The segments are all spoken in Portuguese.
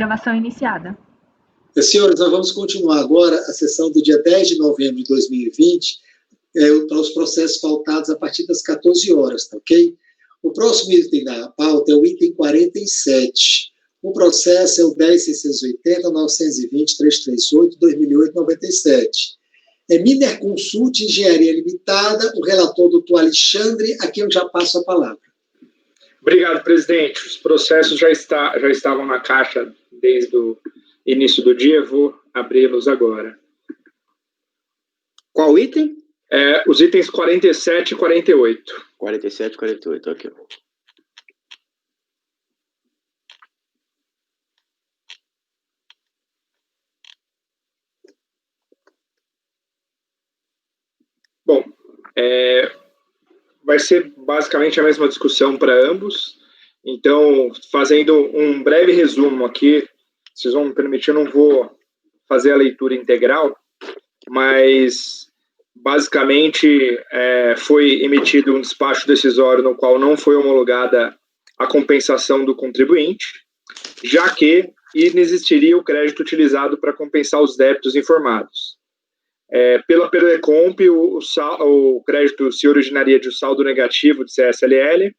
Gravação iniciada. Senhores, nós vamos continuar agora a sessão do dia 10 de novembro de 2020, para os processos pautados a partir das 14 horas, tá ok? O próximo item da pauta é o item 47. O processo é o 10.680.920.338.2008.97. É Minerconsult Engenharia Limitada, o relator doutor Alexandre, a quem eu já passo a palavra. Obrigado, presidente. Os processos já estavam na caixa desde o início do dia, vou abri-los agora. Qual item? Os itens 47 e 48. 47 e 48, ok. Bom, vai ser basicamente a mesma discussão para ambos. Então, fazendo um breve resumo aqui, vocês vão me permitir, eu não vou fazer a leitura integral, mas basicamente foi emitido um despacho decisório no qual não foi homologada a compensação do contribuinte, já que inexistiria o crédito utilizado para compensar os débitos informados. Pela Perdecomp, o crédito se originaria de um saldo negativo de CSLL,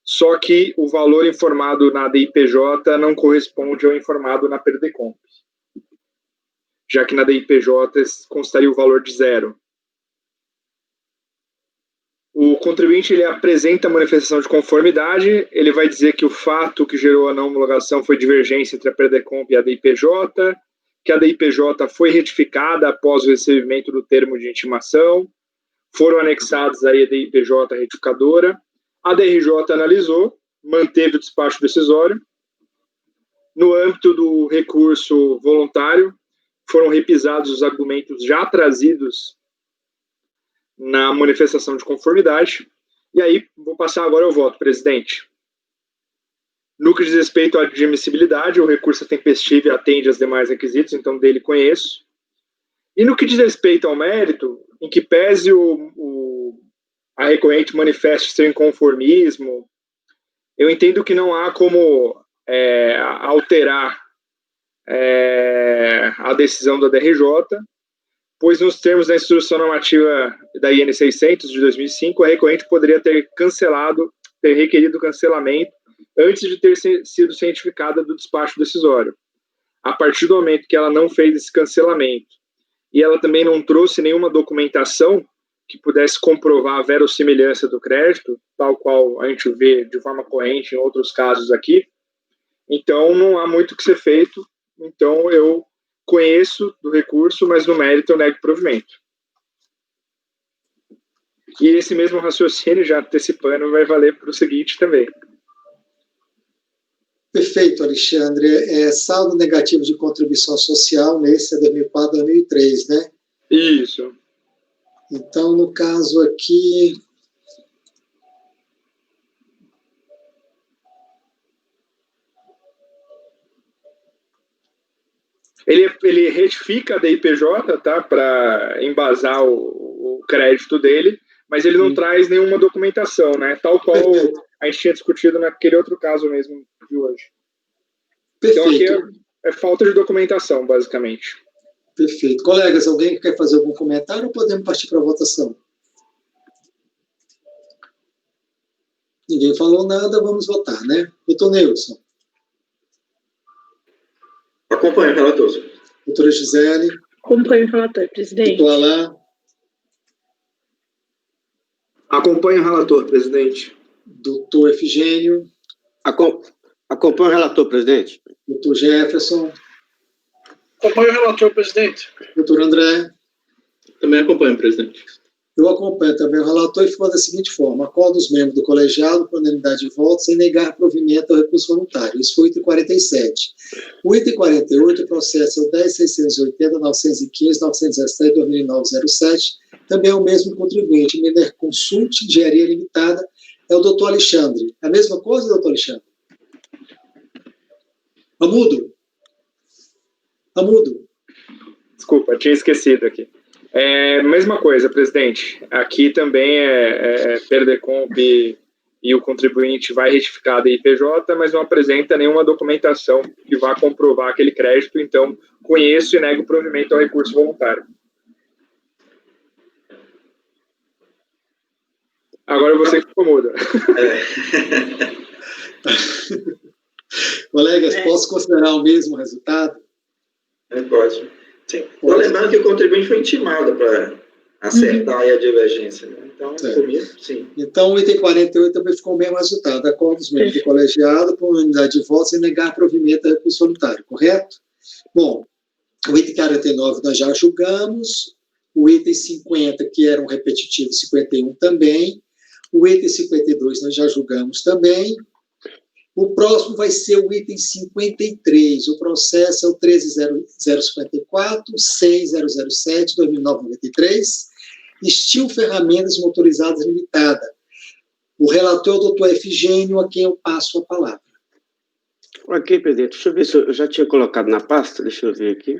só que o valor informado na DIPJ não corresponde ao informado na Perdecomp, já que na DIPJ constaria o valor de zero. O contribuinte ele apresenta a manifestação de conformidade, ele vai dizer que o fato que gerou a não homologação foi divergência entre a Perdecomp e a DIPJ, que a DIPJ foi retificada após o recebimento do termo de intimação, foram anexados aí a DIPJ retificadora, a DRJ analisou, manteve o despacho decisório. No âmbito do recurso voluntário, foram repisados os argumentos já trazidos na manifestação de conformidade. E aí, vou passar agora ao voto, presidente. No que diz respeito à admissibilidade, o recurso é tempestivo e atende aos demais requisitos, então dele conheço. E no que diz respeito ao mérito, em que pese a recorrente manifeste seu inconformismo, eu entendo que não há como alterar a decisão da DRJ, pois nos termos da instrução normativa da IN 600 de 2005, a recorrente poderia ter requerido cancelamento antes de ter sido cientificada do despacho decisório. A partir do momento que ela não fez esse cancelamento e ela também não trouxe nenhuma documentação que pudesse comprovar a verossimilhança do crédito, tal qual a gente vê de forma corrente em outros casos aqui, então não há muito o que ser feito. Então eu conheço do recurso, mas no mérito eu nego provimento. E esse mesmo raciocínio, já antecipando, vai valer para o seguinte também. Perfeito, Alexandre. Saldo negativo de contribuição social, nesse é 2004, 2003, né? Isso. Então, no caso aqui... Ele retifica a DIPJ, tá, para embasar o crédito dele, mas ele não traz nenhuma documentação, né? Tal qual a gente tinha discutido naquele outro caso mesmo de hoje. Perfeito. Então aqui é falta de documentação, basicamente. Perfeito. Colegas, alguém quer fazer algum comentário ou podemos partir para a votação? Ninguém falou nada, vamos votar, né? Doutor Nilson. Acompanho o relator. Doutora Gisele. Acompanho o relator, presidente. Doutor Alain. Acompanho o relator, presidente. Doutor Efigênio. Acompanho o relator, presidente. Doutor Jefferson. Acompanho o relator, presidente. Doutor André. Também acompanho, presidente. Eu acompanho também o relator e ficou da seguinte forma: acordo os membros do colegiado por unanimidade de votos sem negar provimento ao recurso voluntário. Isso foi o item 47. O item 48, o processo é o 10.680.915.917.2009.07, também é o mesmo contribuinte, Minerconsult Engenharia Limitada, é o doutor Alexandre. É a mesma coisa, doutor Alexandre? Amudo. Desculpa, tinha esquecido aqui. Mesma coisa, presidente. Aqui também Perdecomp e o contribuinte vai retificar a DIPJ, mas não apresenta nenhuma documentação que vá comprovar aquele crédito, então conheço e nego o provimento ao recurso voluntário. Agora você que incomoda. Colegas, posso considerar o mesmo resultado? Pode. Sim. Estou lembrando que o contribuinte foi intimado para acertar aí a divergência. Né? Então, comigo, sim. Então, o item 48 também ficou o mesmo resultado. Acordo dos membros do colegiado por unanimidade de votos em negar provimento ao recurso voluntário, correto? Bom, o item 49 nós já julgamos. O item 50, que era um repetitivo, 51 também. O item 52 nós já julgamos também. O próximo vai ser o item 53. O processo é o 13.054.6007/2009-93, Steel Ferramentas Motorizadas Limitada. O relator é o doutor Efigênio, a quem eu passo a palavra. Ok, presidente. Deixa eu ver se eu já tinha colocado na pasta. Deixa eu ver aqui.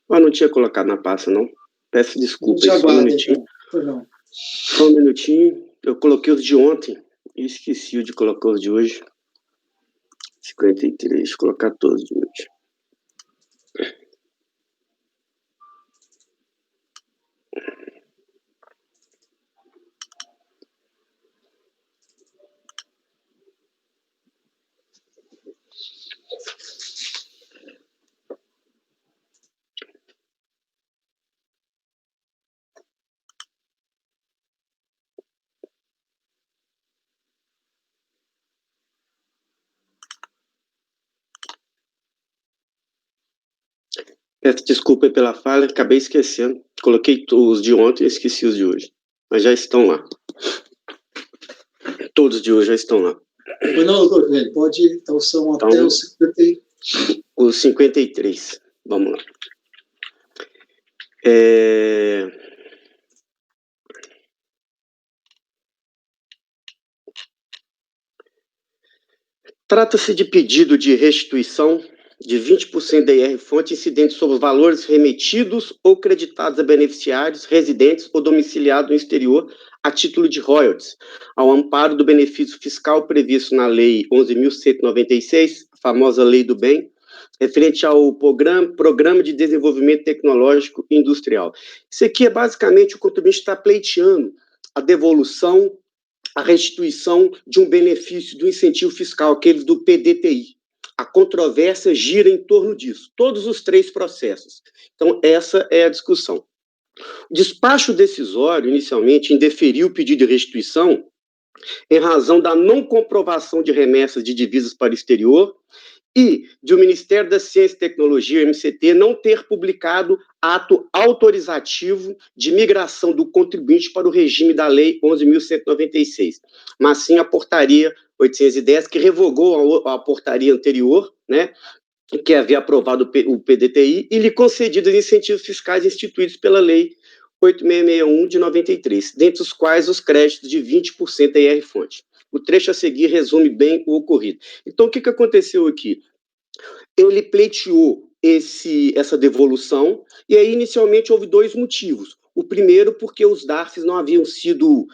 Não tinha colocado na pasta, não. Peço desculpa. Só um minutinho. Então. Só um minutinho. Eu coloquei os de ontem e esqueci de colocar os de hoje. 53. Deixa eu colocar todos de hoje. Peço desculpa pela falha, acabei esquecendo. Coloquei os de ontem e esqueci os de hoje. Mas já estão lá. Todos de hoje já estão lá. Não, doutor, pode ir. Então são até os 53. Os 53. Vamos lá. Trata-se de pedido de restituição de 20% da IR-fonte incidente sobre os valores remetidos ou creditados a beneficiários, residentes ou domiciliados no exterior a título de royalties, ao amparo do benefício fiscal previsto na Lei 11.196, a famosa Lei do Bem, referente ao Programa de Desenvolvimento Tecnológico e Industrial. Isso aqui é basicamente o contribuinte está pleiteando a devolução, a restituição de um benefício do incentivo fiscal, aquele do PDTI. A controvérsia gira em torno disso, todos os três processos. Então, essa é a discussão. O despacho decisório, inicialmente, indeferiu o pedido de restituição em razão da não comprovação de remessas de divisas para o exterior e de o Ministério da Ciência e Tecnologia, o MCT, não ter publicado ato autorizativo de migração do contribuinte para o regime da Lei 11.196, mas sim a portaria 810, que revogou a portaria anterior, né, que havia aprovado o PDTI e lhe concedido os incentivos fiscais instituídos pela Lei 8661 de 93, dentre os quais os créditos de 20% da IR-fonte. O trecho a seguir resume bem o ocorrido. Então, o que aconteceu aqui? Ele pleiteou essa devolução, e aí, inicialmente, houve dois motivos. O primeiro, porque os DARFs não haviam sido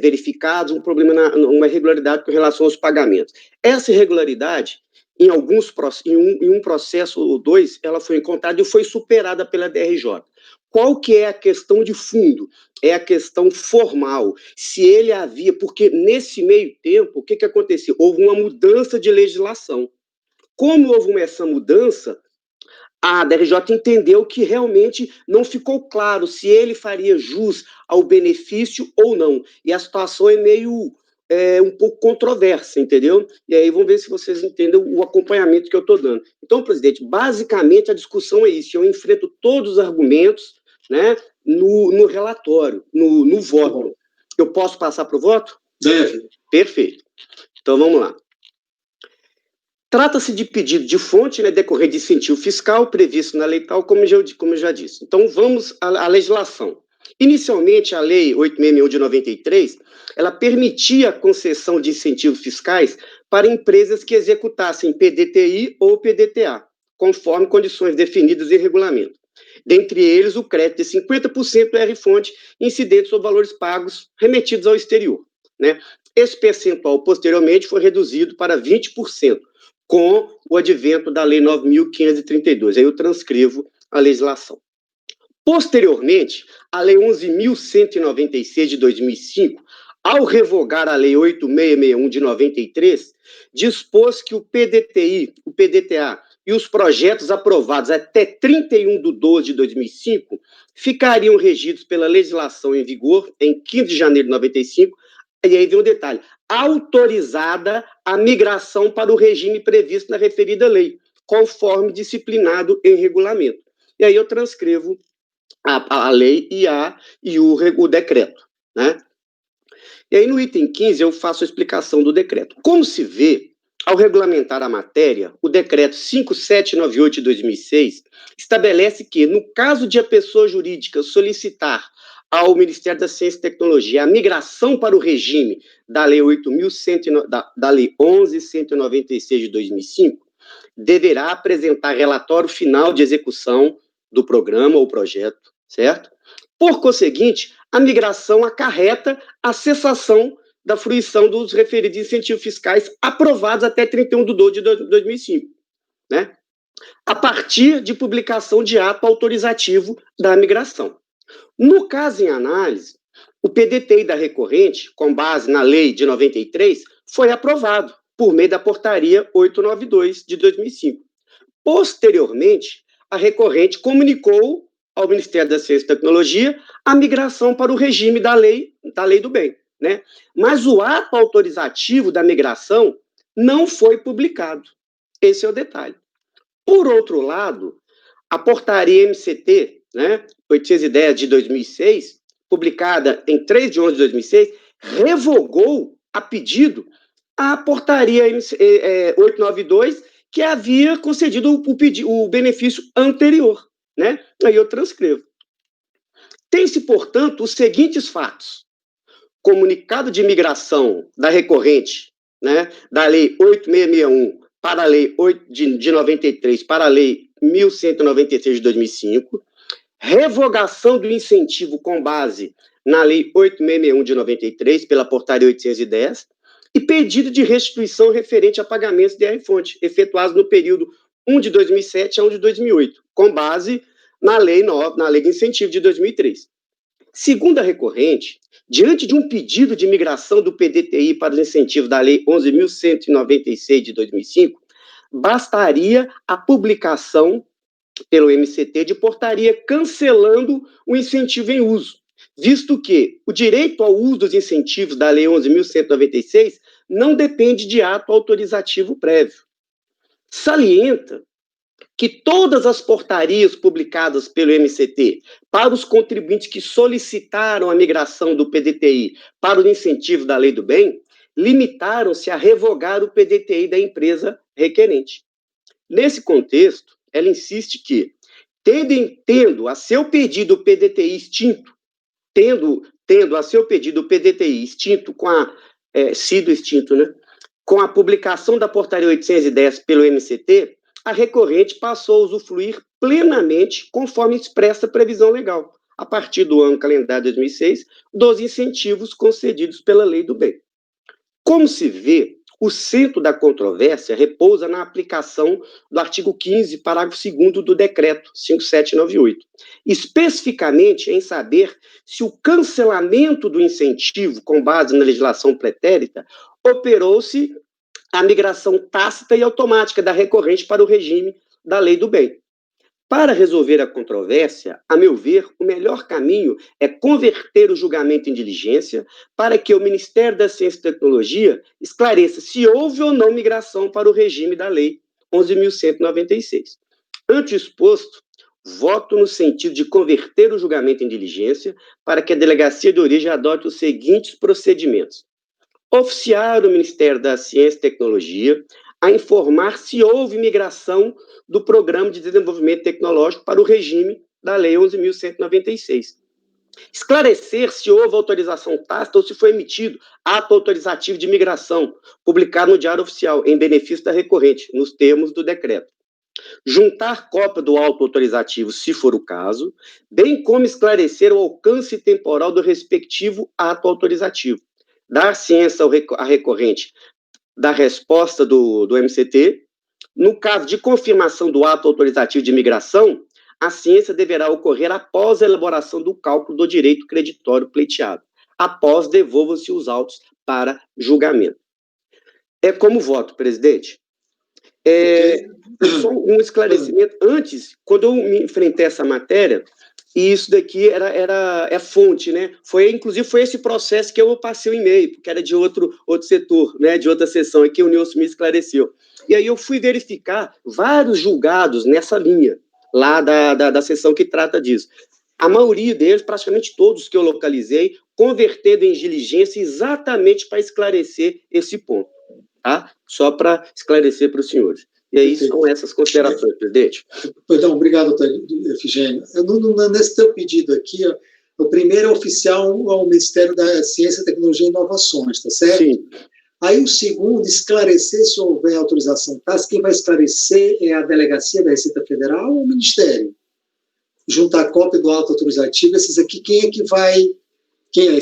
verificados, um problema, uma irregularidade com relação aos pagamentos. Essa irregularidade, em um processo ou dois, ela foi encontrada e foi superada pela DRJ. Qual que é a questão de fundo? É a questão formal. Se ele havia... Porque, nesse meio tempo, o que aconteceu? Houve uma mudança de legislação. Como houve essa mudança, a DRJ entendeu que realmente não ficou claro se ele faria jus ao benefício ou não. E a situação é meio... um pouco controversa, entendeu? E aí vamos ver se vocês entendem o acompanhamento que eu estou dando. Então, presidente, basicamente a discussão é isso. Eu enfrento todos os argumentos, né, no relatório, no voto. Eu posso passar para o voto? Deve. Perfeito. Então, vamos lá. Trata-se de pedido de fonte, né, decorrer de incentivo fiscal previsto na lei tal, como eu já disse. Então, vamos à legislação. Inicialmente, a Lei 8.661 de 93, ela permitia a concessão de incentivos fiscais para empresas que executassem PDTI ou PDTA, conforme condições definidas em regulamento. Dentre eles, o crédito de 50% da R-fonte incidente sobre valores pagos remetidos ao exterior. né? Esse percentual, posteriormente, foi reduzido para 20%, com o advento da Lei 9.532. Aí eu transcrevo a legislação. Posteriormente, a Lei 11.196 de 2005, ao revogar a Lei 8.661 de 93, dispôs que o PDTI, o PDTA e os projetos aprovados até 31/12 de 2005 ficariam regidos pela legislação em vigor em 15 de janeiro de 95, e aí vem um detalhe, autorizada a migração para o regime previsto na referida lei, conforme disciplinado em regulamento. E aí eu transcrevo a lei e o decreto, né? E aí no item 15 eu faço a explicação do decreto. Como se vê, ao regulamentar a matéria, o decreto 5798 de 2006 estabelece que, no caso de a pessoa jurídica solicitar ao Ministério da Ciência e Tecnologia a migração para o regime da Lei 11.196 de 2005, deverá apresentar relatório final de execução do programa ou projeto, certo? Por conseguinte, a migração acarreta a cessação da fruição dos referidos incentivos fiscais aprovados até 31/12 de 2005, né? A partir de publicação de ato autorizativo da migração. No caso em análise, o PDTI da recorrente, com base na lei de 93, foi aprovado por meio da portaria 892 de 2005. Posteriormente, a recorrente comunicou ao Ministério da Ciência e Tecnologia a migração para o regime da lei do bem, né? Mas o ato autorizativo da migração não foi publicado. Esse é o detalhe. Por outro lado, a portaria MCT, né, 810 de 2006, publicada em 3 de 11 de 2006, revogou a pedido a portaria 892, que havia concedido o benefício anterior, né? Aí eu transcrevo. Tem-se, portanto, os seguintes fatos. Comunicado de migração da recorrente, né, da Lei 8.661 para a Lei 8 de 93 para a Lei 1.196 de 2005, revogação do incentivo com base na Lei 8.661 de 93 pela portaria 810 e pedido de restituição referente a pagamentos de R-fonte, efetuados no período 1 de 2007 a 1 de 2008, com base na lei de incentivo de 2003. Segundo a recorrente, diante de um pedido de migração do PDTI para os incentivos da Lei 11.196 de 2005, bastaria a publicação pelo MCT de portaria cancelando o incentivo em uso, visto que o direito ao uso dos incentivos da Lei 11.196 não depende de ato autorizativo prévio. Salienta que todas as portarias publicadas pelo MCT para os contribuintes que solicitaram a migração do PDTI para o incentivo da Lei do Bem limitaram-se a revogar o PDTI da empresa requerente. Nesse contexto, ela insiste que, tendo a seu pedido o PDTI extinto, sido extinto, né, com a publicação da portaria 810 pelo MCT, a recorrente passou a usufruir plenamente, conforme expressa a previsão legal, a partir do ano calendário 2006, dos incentivos concedidos pela Lei do Bem. Como se vê, o centro da controvérsia repousa na aplicação do artigo 15, parágrafo 2º do decreto 5798, especificamente em saber se o cancelamento do incentivo com base na legislação pretérita operou-se a migração tácita e automática da recorrente para o regime da Lei do Bem. Para resolver a controvérsia, a meu ver, o melhor caminho é converter o julgamento em diligência para que o Ministério da Ciência e Tecnologia esclareça se houve ou não migração para o regime da Lei 11.196. Ante o exposto, voto no sentido de converter o julgamento em diligência para que a Delegacia de Origem adote os seguintes procedimentos. Oficiar o Ministério da Ciência e Tecnologia a informar se houve migração do Programa de Desenvolvimento Tecnológico para o regime da Lei 11.196. Esclarecer se houve autorização tácita ou se foi emitido ato autorizativo de migração, publicado no Diário Oficial, em benefício da recorrente, nos termos do decreto. Juntar cópia do auto autorizativo, se for o caso, bem como esclarecer o alcance temporal do respectivo ato autorizativo. dar ciência à recorrente da resposta do MCT. No caso de confirmação do ato autorizativo de imigração, a ciência deverá ocorrer após a elaboração do cálculo do direito creditório pleiteado. Após, devolvam-se os autos para julgamento. É como voto, presidente. Só um esclarecimento. Antes, quando eu me enfrentei a essa matéria, e isso daqui é fonte, né? Inclusive, foi esse processo que eu passei o e-mail, porque era de outro setor, né? De outra sessão, e que o Nilson me esclareceu. E aí eu fui verificar vários julgados nessa linha, lá da sessão que trata disso. A maioria deles, praticamente todos que eu localizei, convertendo em diligência exatamente para esclarecer esse ponto, tá? Só para esclarecer para os senhores. E aí são essas considerações, presidente. Perdão, obrigado, doutor Efigênio. Nesse teu pedido aqui, ó, o primeiro é oficial ao Ministério da Ciência, Tecnologia e Inovações, tá certo? Sim. Aí o segundo, esclarecer se houver autorização tácita. Quem vai esclarecer é a Delegacia da Receita Federal ou o Ministério? Juntar a cópia do auto autorizativo, esses aqui, quem é que vai... Quem é?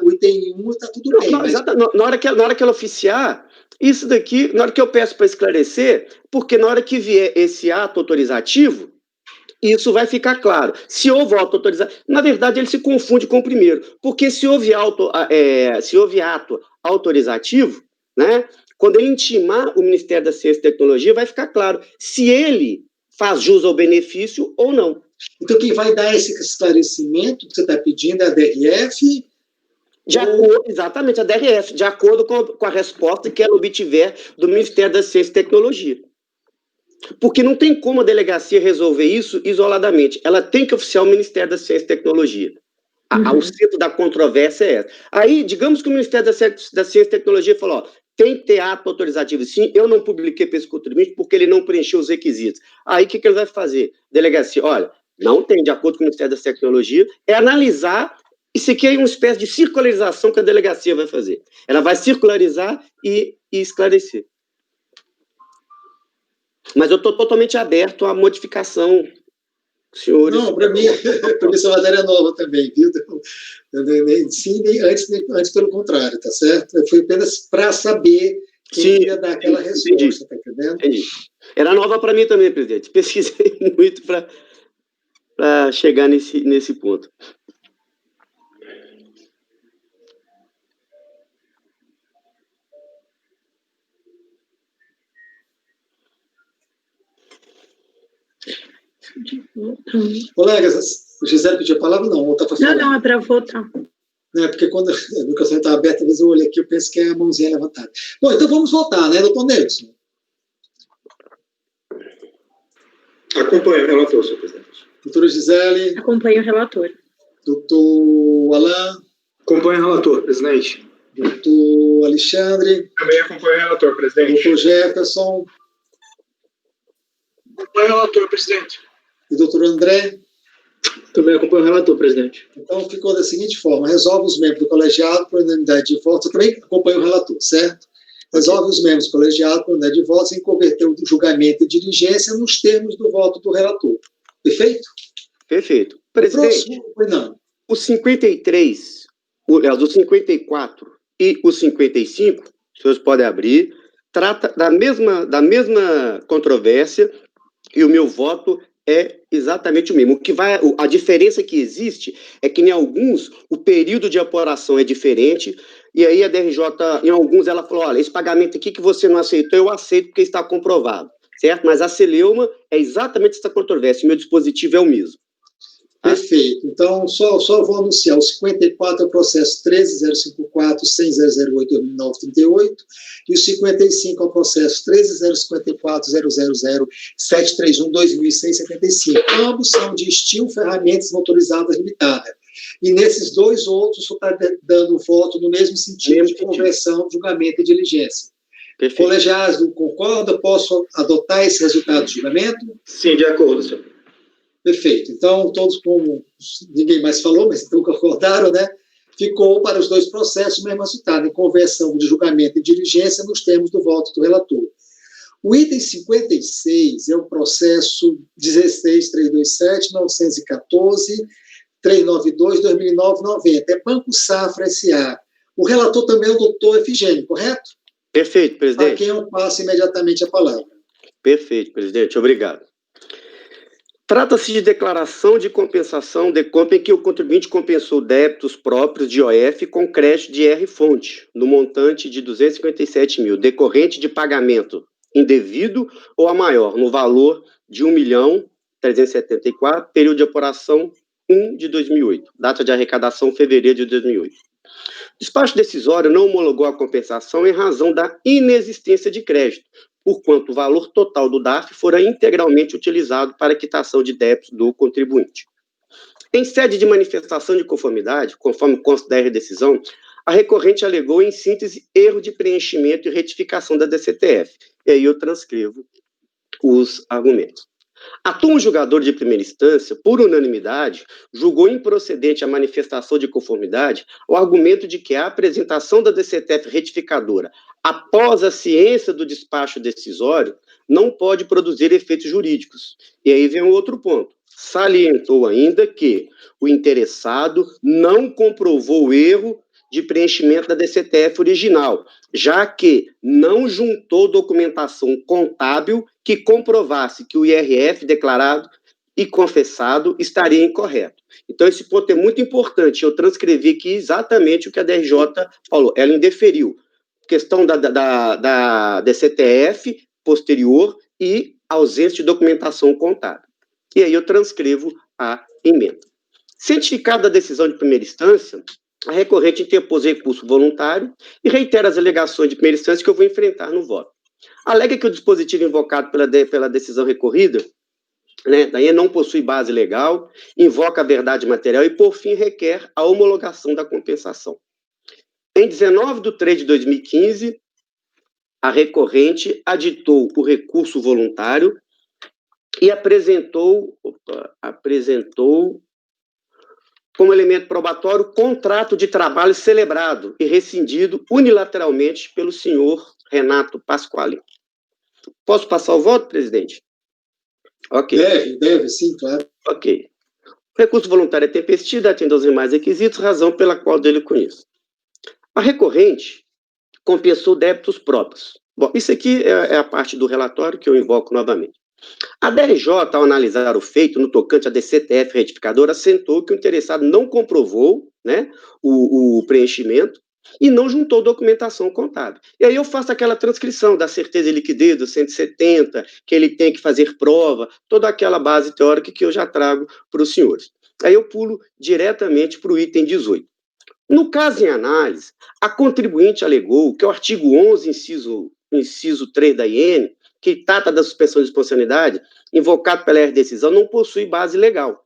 O item 1 está tudo bem. Mas... Na hora que ela oficiar, isso daqui, na hora que eu peço para esclarecer, porque na hora que vier esse ato autorizativo, isso vai ficar claro. Se houve auto autorizativo, na verdade ele se confunde com o primeiro, porque se houve ato autorizativo, né, quando ele intimar o Ministério da Ciência e Tecnologia, vai ficar claro se ele faz jus ao benefício ou não. Então, quem vai dar esse esclarecimento que você está pedindo é a DRF? Exatamente, a DRF, de acordo com a resposta que ela obtiver do Ministério da Ciência e Tecnologia. Porque não tem como a delegacia resolver isso isoladamente. Ela tem que oficiar o Ministério da Ciência e Tecnologia. O centro da controvérsia é essa. Aí, digamos que o Ministério da Ciência e Tecnologia falou, tem que ter ato autorizativo. Sim, eu não publiquei para esse contribuinte porque ele não preencheu os requisitos. Aí, o que ele vai fazer? Delegacia, olha, não tem, de acordo com o Ministério da Tecnologia, é analisar. Isso aqui é uma espécie de circularização que a delegacia vai fazer. Ela vai circularizar e esclarecer. Mas eu estou totalmente aberto à modificação, senhores. Não, para mim essa matéria é nova também, viu? Sim, antes pelo contrário, tá certo? Foi apenas para saber quem ia dar aquela resposta, tá entendendo? Entendi. Era nova para mim também, presidente. Pesquisei muito para chegar nesse ponto. Colegas, o Gisele pediu a palavra? Não, ou está para falar? Não, é para votar. Porque quando a microfone está aberta, às vezes eu olho aqui, eu penso que é a mãozinha levantada. Bom, então vamos votar, né, doutor Nelson? Acompanho o relator, senhor presidente. Doutora Gisele? Acompanho o relator. Doutor Alain? Acompanho o relator, presidente. Doutor Alexandre? Também acompanho o relator, presidente. Doutor Jefferson? Acompanho o relator, presidente. E doutor André? Também acompanho o relator, presidente. Então, ficou da seguinte forma, resolve os membros do colegiado por unanimidade de votos, eu também acompanho o relator, certo? Resolve os membros do colegiado por unanimidade de votos em converter o julgamento e diligência nos termos do voto do relator. Perfeito? Perfeito. Presidente, o 53, o 54 e o 55, os senhores podem abrir, trata da mesma controvérsia, e o meu voto é exatamente o mesmo. A diferença que existe é que em alguns o período de apuração é diferente, e aí a DRJ, em alguns, ela falou, olha, esse pagamento aqui que você não aceitou, eu aceito porque está comprovado, certo? Mas a Celeuma é exatamente essa controvérsia, o meu dispositivo é o mesmo. Perfeito. Então, só vou anunciar. O 54 é o processo 13.054.10008.2009.38 e o 55 é o processo 13.054.00731.2006.75. Ambos são de Steel Ferramentas Motorizadas Limitada. E nesses dois outros, o senhor está dando voto no mesmo sentido de conversão, julgamento e diligência. Perfeito. Colegiado, concorda? Posso adotar esse resultado do julgamento? Sim, de acordo, senhor. Perfeito. Então, todos, como ninguém mais falou, mas então concordaram, né? Ficou para os dois processos o mesmo resultado, em conversão de julgamento e diligência nos termos do voto do relator. O item 56 é o processo 16.327.914, 392/2009-90. É Banco Safra S.A. O relator também é o doutor Efigênio, correto? Perfeito, presidente. A quem eu passo imediatamente a palavra. Perfeito, presidente. Obrigado. Trata-se de declaração de compensação de compra em que o contribuinte compensou débitos próprios de OF com crédito de R-fonte, no montante de 257 mil, decorrente de pagamento indevido ou a maior, no valor de 1.374.000, período de apuração 1 de 2008, data de arrecadação fevereiro de 2008. O despacho decisório não homologou a compensação em razão da inexistência de crédito, porquanto o valor total do DARF fora integralmente utilizado para a quitação de débitos do contribuinte. Em sede de manifestação de conformidade, conforme consta da decisão, a recorrente alegou, em síntese, erro de preenchimento e retificação da DCTF. E aí eu transcrevo os argumentos. A turma julgadora de primeira instância, por unanimidade, julgou improcedente a manifestação de conformidade o argumento de que a apresentação da DCTF retificadora após a ciência do despacho decisório não pode produzir efeitos jurídicos. E aí vem um outro ponto. Salientou ainda que o interessado não comprovou o erro de preenchimento da DCTF original, já que não juntou documentação contábil que comprovasse que o IRF declarado e confessado estaria incorreto. Então, esse ponto é muito importante. Eu transcrevi aqui exatamente o que a DRJ falou. Ela indeferiu. Questão da DCTF posterior e ausência de documentação contábil. E aí eu transcrevo a emenda. Cientificada a decisão de primeira instância, a recorrente interpôs recurso voluntário e reitera as alegações de primeira instância que eu vou enfrentar no voto. Alega que o dispositivo invocado pela decisão recorrida, daí não possui base legal, invoca a verdade material e, por fim, requer a homologação da compensação. Em 19/3/2015, a recorrente aditou o recurso voluntário e apresentou como elemento probatório contrato de trabalho celebrado e rescindido unilateralmente pelo senhor Renato Pasquale. Posso passar o voto, presidente? Ok. Deve, sim, claro. Ok. O recurso voluntário é tempestivo, atende aos demais requisitos, razão pela qual dele conheço. A recorrente compensou débitos próprios. Bom, isso aqui é a parte do relatório que eu invoco novamente. A DRJ, ao analisar o feito no tocante à DCTF retificadora, assentou que o interessado não comprovou o preenchimento e não juntou documentação contábil. E aí eu faço aquela transcrição da certeza de liquidez do 170, que ele tem que fazer prova, toda aquela base teórica que eu já trago para os senhores. Aí eu pulo diretamente para o item 18. No caso em análise, a contribuinte alegou que o artigo 11, inciso 3 da IN, que trata da suspensão de responsabilidade, invocado pela decisão, não possui base legal.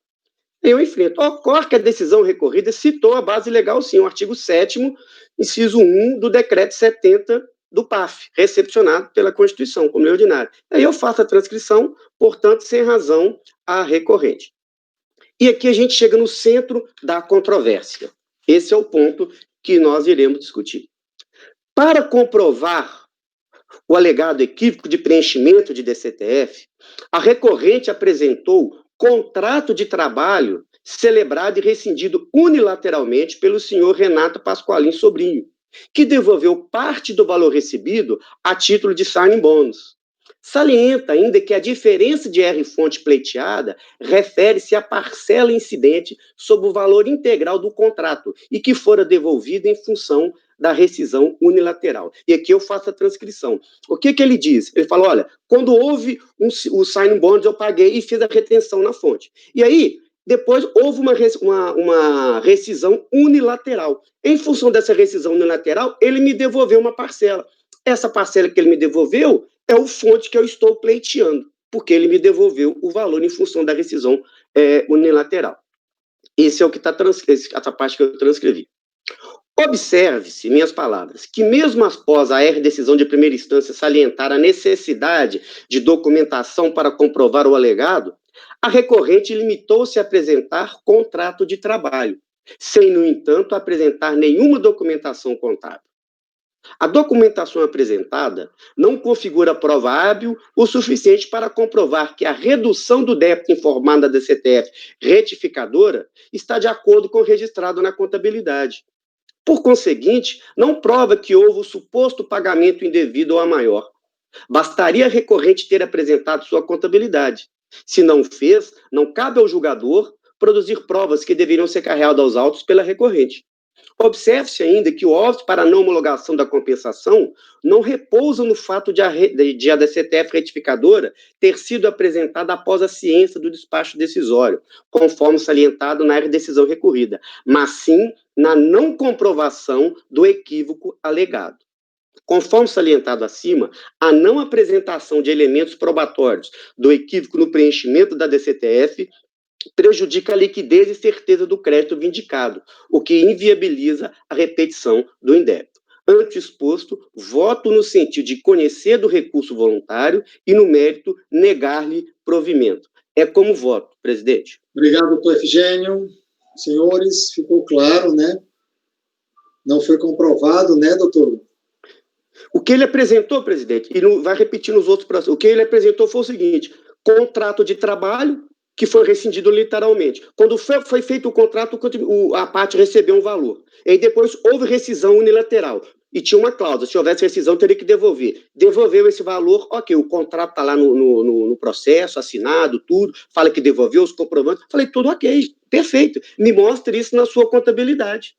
Eu enfrento. Ocorre que a decisão recorrida citou a base legal, sim, o artigo 7º, inciso 1 do decreto 70 do PAF, recepcionado pela Constituição, como lei ordinária. Aí eu faço a transcrição, portanto, sem razão a recorrente. E aqui a gente chega no centro da controvérsia. Esse é o ponto que nós iremos discutir. Para comprovar o alegado equívoco de preenchimento de DCTF, a recorrente apresentou contrato de trabalho celebrado e rescindido unilateralmente pelo senhor Renato Pasqualin Sobrinho, que devolveu parte do valor recebido a título de signing bônus. Salienta ainda que a diferença de R-fonte pleiteada refere-se à parcela incidente sobre o valor integral do contrato e que fora devolvida em função da rescisão unilateral. E aqui eu faço a transcrição. O que ele diz? Ele fala, olha, quando houve o signing bônus, eu paguei e fiz a retenção na fonte. E aí, depois houve uma rescisão unilateral. Em função dessa rescisão unilateral, ele me devolveu uma parcela. Essa parcela que ele me devolveu é o fonte que eu estou pleiteando, porque ele me devolveu o valor em função da rescisão unilateral. Esse é o que está essa parte que eu transcrevi. Observe-se, minhas palavras, que mesmo após a decisão de primeira instância salientar a necessidade de documentação para comprovar o alegado, a recorrente limitou-se a apresentar contrato de trabalho, sem, no entanto, apresentar nenhuma documentação contábil. A documentação apresentada não configura prova hábil o suficiente para comprovar que a redução do débito informado da DCTF retificadora está de acordo com o registrado na contabilidade. Por conseguinte, não prova que houve o suposto pagamento indevido ou a maior. Bastaria a recorrente ter apresentado sua contabilidade. Se não fez, não cabe ao julgador produzir provas que deveriam ser carregadas aos autos pela recorrente. Observe-se ainda que o óbito para a não homologação da compensação não repousa no fato de a DCTF retificadora ter sido apresentada após a ciência do despacho decisório, conforme salientado na decisão recorrida, mas sim na não comprovação do equívoco alegado. Conforme salientado acima, a não apresentação de elementos probatórios do equívoco no preenchimento da DCTF prejudica a liquidez e certeza do crédito vindicado, o que inviabiliza a repetição do indébito. Ante exposto, voto no sentido de conhecer do recurso voluntário e, no mérito, negar-lhe provimento. É como voto, presidente. Obrigado, doutor Efigênio. Senhores, ficou claro, né? Não foi comprovado, né, doutor? O que ele apresentou, presidente, e não vai repetir nos outros processos, o que ele apresentou foi o seguinte: contrato de trabalho que foi rescindido literalmente. Quando foi feito o contrato, a parte recebeu um valor. E depois houve rescisão unilateral. E tinha uma cláusula: se houvesse rescisão, teria que devolver. Devolveu esse valor, ok, o contrato está lá no processo, assinado, tudo, fala que devolveu os comprovantes. Falei, tudo ok, perfeito. Me mostre isso na sua contabilidade.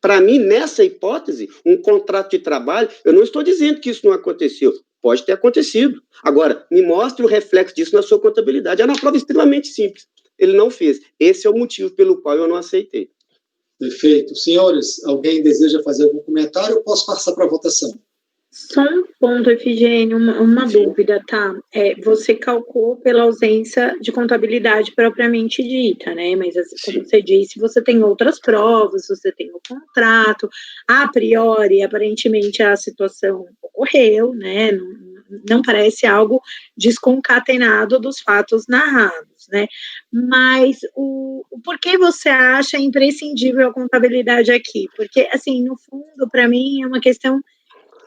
Para mim, nessa hipótese, um contrato de trabalho, eu não estou dizendo que isso não aconteceu. Pode ter acontecido. Agora, me mostre o reflexo disso na sua contabilidade. É uma prova extremamente simples. Ele não fez. Esse é o motivo pelo qual eu não aceitei. Perfeito. Senhores, alguém deseja fazer algum comentário? Eu posso passar para a votação. Só um ponto, Efigênio, uma dúvida, tá? Você calculou pela ausência de contabilidade propriamente dita, né? Mas, assim, como você disse, você tem outras provas, você tem o contrato, a priori, aparentemente, a situação ocorreu, né? Não parece algo desconcatenado dos fatos narrados, né? Mas o porquê você acha imprescindível a contabilidade aqui? Porque, assim, no fundo, para mim, é uma questão,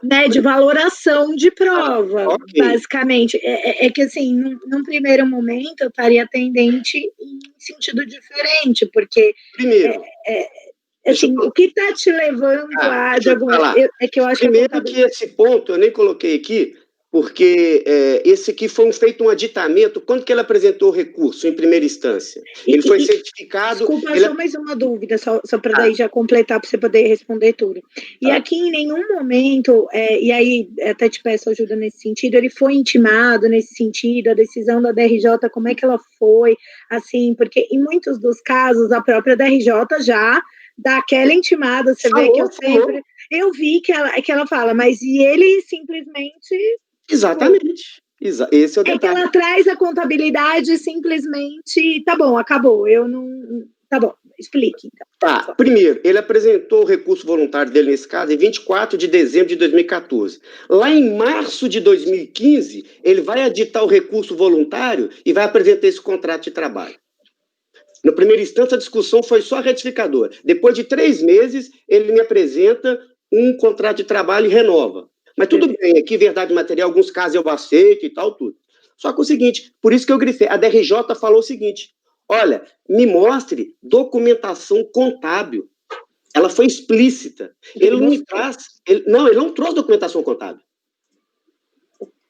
né, de valoração de prova, okay. Basicamente. É que, assim, num primeiro momento, eu estaria tendente em sentido diferente, porque, primeiro, assim, o que está te levando a... é que eu acho primeiro que esse ponto, eu nem coloquei aqui, porque esse aqui foi feito um aditamento, quando que ele apresentou o recurso em primeira instância? Ele foi certificado... Desculpa, só mais uma dúvida, só para daí já completar, para você poder responder tudo. E aqui, em nenhum momento, e aí até te peço ajuda nesse sentido, ele foi intimado nesse sentido, a decisão da DRJ, como é que ela foi, assim, porque em muitos dos casos, a própria DRJ já dá aquela intimada, você vê que eu sempre... Eu vi que ela fala, mas e ele simplesmente... Exatamente. Esse é o detalhe. É que ela traz a contabilidade simplesmente, tá bom, acabou, eu não... Tá bom, explique, então. Tá, primeiro, ele apresentou o recurso voluntário dele nesse caso em 24 de dezembro de 2014. Lá em março de 2015, ele vai aditar o recurso voluntário e vai apresentar esse contrato de trabalho. Na primeira instância, a discussão foi só retificadora. Depois de 3 meses, ele me apresenta um contrato de trabalho e renova. Mas tudo bem, aqui, verdade material, alguns casos eu aceito e tal, tudo. Só que é o seguinte, por isso que eu grifei, a DRJ falou o seguinte: olha, me mostre documentação contábil. Ela foi explícita. Ele não trouxe documentação contábil.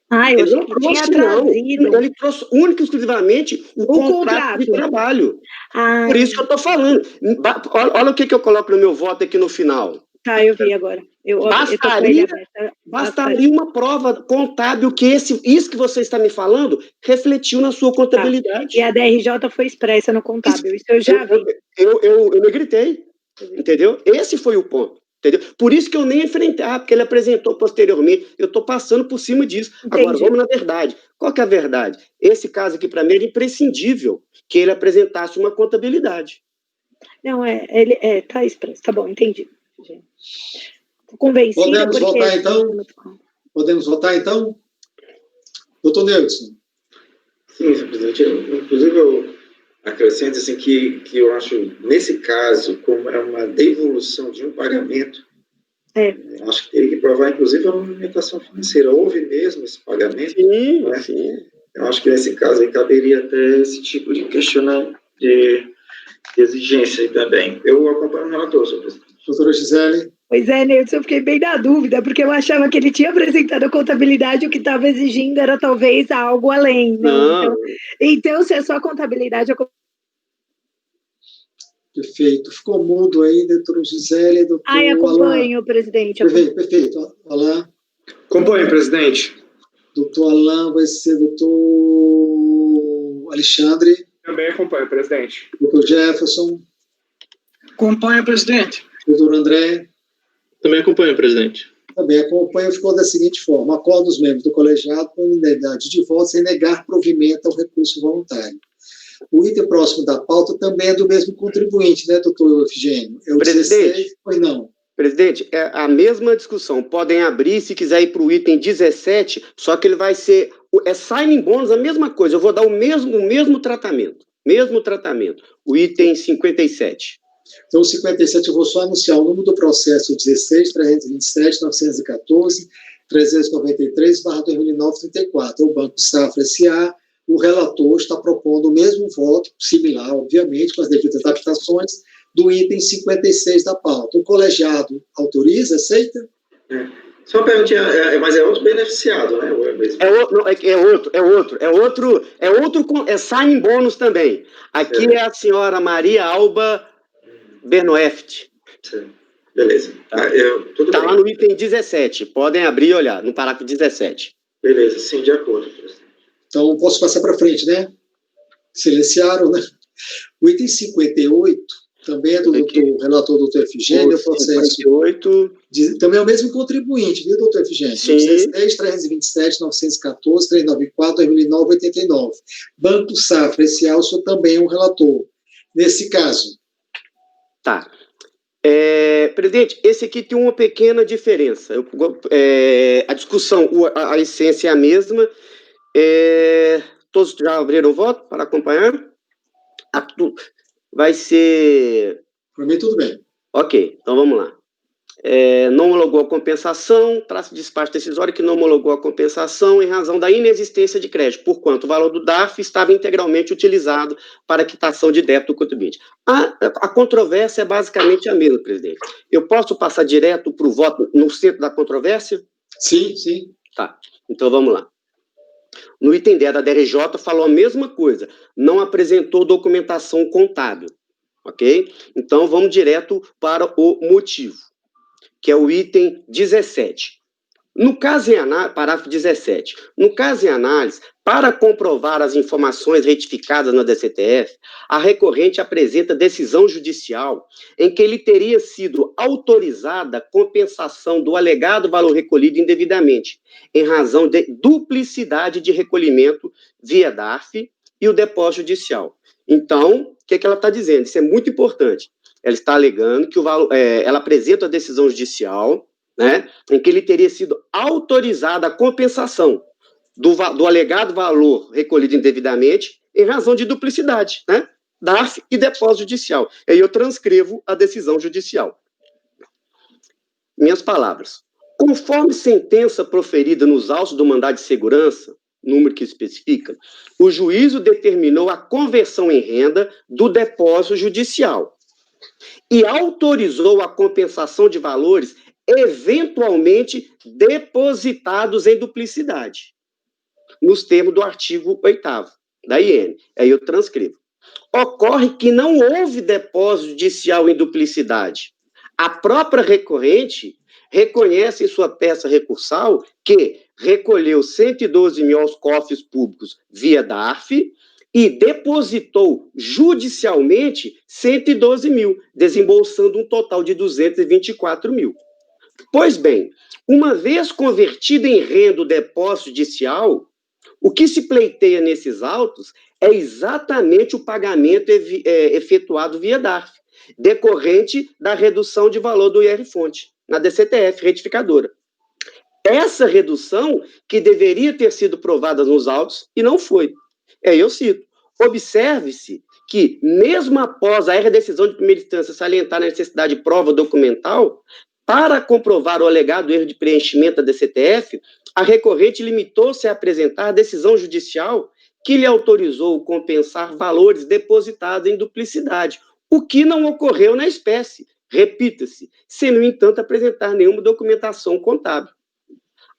Eu achei que tinha trazido. Ele trouxe única e exclusivamente o contrato de trabalho. Por isso que eu estou falando. Olha o que eu coloco no meu voto aqui no final. Tá, eu vi agora. Bastaria uma prova contábil que isso que você está me falando refletiu na sua contabilidade. E a DRJ foi expressa no contábil, isso eu já vi. Eu me gritei, entendeu? Esse foi o ponto, entendeu? Por isso que eu nem enfrentei, porque ele apresentou posteriormente, eu estou passando por cima disso. Entendi. Agora, vamos na verdade. Qual que é a verdade? Esse caso aqui, para mim, era imprescindível que ele apresentasse uma contabilidade. Não, ele tá expresso, tá bom, entendi. Convencida. Podemos votar, então? Podemos votar, então? Doutor Neudson. Sim, senhor presidente. Inclusive, eu acrescento assim, que eu acho, nesse caso, como é uma devolução de um pagamento, Acho que teria que provar, inclusive, a movimentação financeira. Houve mesmo esse pagamento? Sim, né? sim. Eu acho que nesse caso aí caberia até esse tipo de questionamento, de exigência aí também. Eu acompanho o relator, senhor presidente. Doutora Gisele? Pois é, Nilson, eu fiquei bem na dúvida, porque eu achava que ele tinha apresentado a contabilidade, o que estava exigindo era talvez algo além, não? Então, se é só a contabilidade, eu... Perfeito. Ficou mudo aí, doutora Gisele, doutor acompanho, Alain. presidente. Perfeito. Alain? Acompanho, presidente. Doutor Alain vai ser doutor Alexandre. Também acompanho, presidente. Doutor Jefferson. Acompanho, presidente. Doutor André. Também acompanho, presidente. Também acompanho, ficou da seguinte forma: acordo os membros do colegiado com unanimidade de voto sem negar provimento ao recurso voluntário. O item próximo da pauta também é do mesmo contribuinte, né, doutor Efigênio? É o Presidente, 16, ou não? Presidente, é a mesma discussão. Podem abrir, se quiser ir para o item 17, só que ele vai ser... É signing bônus, a mesma coisa. Eu vou dar o mesmo tratamento. Mesmo tratamento. O item 57. Então, o 57, eu vou só anunciar o número do processo 16.327.914.393/2009-34. É o Banco Safra S.A. O relator está propondo o mesmo voto, similar, obviamente, com as devidas adaptações, do item 56 da pauta. O colegiado autoriza, aceita? Só uma perguntinha, mas é outro beneficiado, né? É signing bônus também. Aqui é a senhora Maria Alba Bernoeft. Beleza. Tudo tá bem. Lá no item 17. Podem abrir e olhar, no parágrafo 17. Beleza, sim, de acordo, presidente. Então, posso passar para frente, né? Silenciaram, né? O item 58 também é do relator doutor Efigênio, o processo... 58... Também é o mesmo contribuinte, viu, doutor Efigênio? 16.327.914.394/2009-89. Banco Safra S.A., o senhor também é um relator. Nesse caso... Tá. Presidente, esse aqui tem uma pequena diferença. A discussão, a essência é a mesma. Todos já abriram o voto para acompanhar? Vai ser... Para mim, tudo bem. Ok, então vamos lá. Não homologou a compensação, traço de despacho decisório que não homologou a compensação em razão da inexistência de crédito, porquanto o valor do DARF estava integralmente utilizado para quitação de débito do contribuinte. A controvérsia é basicamente a mesma, presidente. Eu posso passar direto para o voto no centro da controvérsia? Sim. Tá, então vamos lá. No item 10 da DRJ falou a mesma coisa, não apresentou documentação contábil, ok? Então vamos direto para o motivo, que é o item 17. No caso em análise, parágrafo 17, no caso em análise, para comprovar as informações retificadas na DCTF, a recorrente apresenta decisão judicial em que lhe teria sido autorizada a compensação do alegado valor recolhido indevidamente, em razão de duplicidade de recolhimento via DARF e o depósito judicial. Então, o que ela está dizendo? Isso é muito importante. Ela está alegando que o valor, ela apresenta a decisão judicial, né, em que ele teria sido autorizada a compensação do alegado valor recolhido indevidamente em razão de duplicidade, né, DARF e depósito judicial. Aí eu transcrevo a decisão judicial. Minhas palavras. Conforme sentença proferida nos autos do mandado de segurança, número que especifica, o juízo determinou a conversão em renda do depósito judicial e autorizou a compensação de valores eventualmente depositados em duplicidade, nos termos do artigo 8º da IN. Aí eu transcrevo. Ocorre que não houve depósito judicial em duplicidade. A própria recorrente reconhece em sua peça recursal que recolheu 112 mil aos cofres públicos via DARF e depositou judicialmente 112 mil, desembolsando um total de 224 mil. Pois bem, uma vez convertido em renda o depósito judicial, o que se pleiteia nesses autos é exatamente o pagamento efetuado via DARF, decorrente da redução de valor do IR-fonte, na DCTF, retificadora. Essa redução que deveria ter sido provada nos autos e não foi. Eu cito. Observe-se que, mesmo após a decisão de primeira instância salientar a necessidade de prova documental, Para comprovar o alegado erro de preenchimento da DCTF, a recorrente limitou-se a apresentar a decisão judicial que lhe autorizou compensar valores depositados em duplicidade, o que não ocorreu na espécie, repita-se, sem, no entanto, apresentar nenhuma documentação contábil.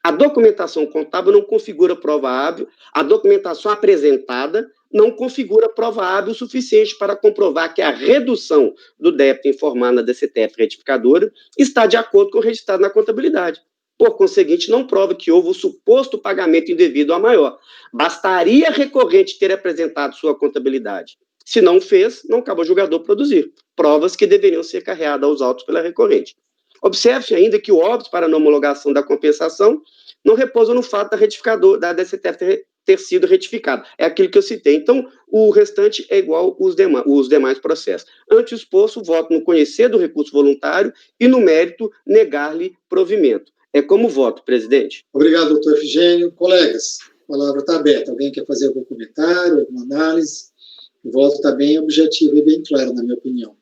A documentação contábil não configura prova hábil, a documentação apresentada não configura prova hábil o suficiente para comprovar que a redução do débito informado na DCTF retificadora está de acordo com o registrado na contabilidade. Por conseguinte, não prova que houve o suposto pagamento indevido a maior. Bastaria a recorrente ter apresentado sua contabilidade. Se não fez, não cabe ao julgador produzir provas que deveriam ser carreadas aos autos pela recorrente. Observe ainda que o óbito para a não homologação da compensação não repousa no fato da DCTF ter sido retificado. É aquilo que eu citei. Então, o restante é igual os demais processos. Ante o exposto, voto no conhecer do recurso voluntário e, no mérito, negar-lhe provimento. É como voto, presidente. Obrigado, doutor Efigênio. Colegas, a palavra está aberta. Alguém quer fazer algum comentário, alguma análise? O voto está bem objetivo e bem claro, na minha opinião.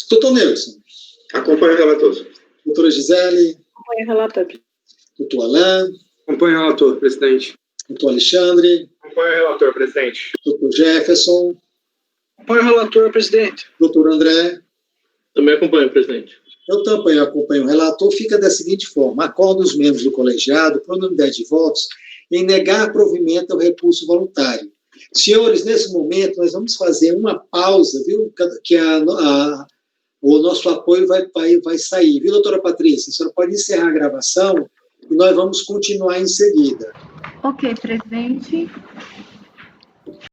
Doutor Nelson. Acompanho o relator. Doutora Gisele. Acompanho o relator. Doutor Alain. Acompanho o relator, presidente. Doutor Alexandre. Acompanho o relator, presidente. Doutor Jefferson. Acompanho o relator, presidente. Doutor André. Também acompanho, presidente. Eu também acompanho o relator. Fica da seguinte forma: acordo os membros do colegiado, por unanimidade de votos, em negar provimento ao recurso voluntário. Senhores, nesse momento, nós vamos fazer uma pausa, viu? Que o nosso apoio vai sair, viu, doutora Patrícia? A senhora pode encerrar a gravação e nós vamos continuar em seguida. Ok, presidente.